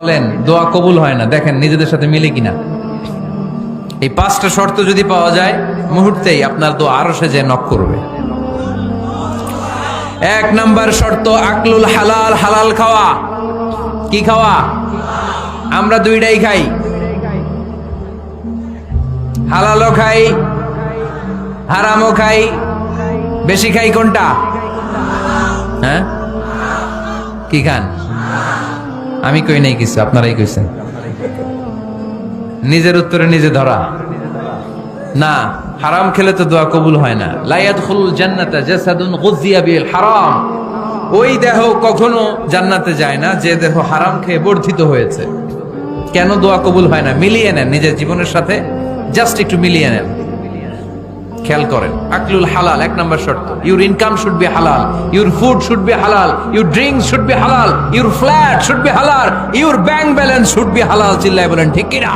বলেন দোয়া কবুল হয় না, দেখেন নিজেদের সাথে মিলে কিনা। এই 5টা শর্ত যদি পাওয়া যায়, মুহূর্তেই আপনার দোয়া আরশে যে নক করবে। 1 নাম্বার শর্ত আকলুল হালাল, হালাল খাওয়া। কি খাওয়া? আমরা দুইটাই খাই, হালালও খাই হারামও খাই। বেশি খাই কোনটা? হ্যাঁ, কি খান? আমি কই নাই কিছু, আপনারাই কইছেন। নিজের উত্তরে নিজে ধরা না। হারাম খেলে তো দোয়া কবুল হয় না। লা ইয়াদখুলুল জান্নাতা জাসাদুন গুযিয়া বিল হারাম। ওই দেহ কখনো জান্নাতে যায় না যে দেহ হারাম খেয়ে বর্ধিত হয়েছে। কেন দোয়া কবুল হয় না? মিলিয়ে নেন নিজের জীবনের সাথে, জাস্ট একটু মিলিয়ে নেন, খেয়াল করেন। আকলুল হালাল 1 নাম্বার শর্ত। ইউর ইনকাম শুড বি হালাল, ইউর ফুড শুড বি হালাল, ইউর ড্রিঙ্কস শুড বি হালাল, ইউর ফ্ল্যাট শুড বি হালাল, your bank balance should be হালাল। চিল্লায় বলেন ঠিক কিনা?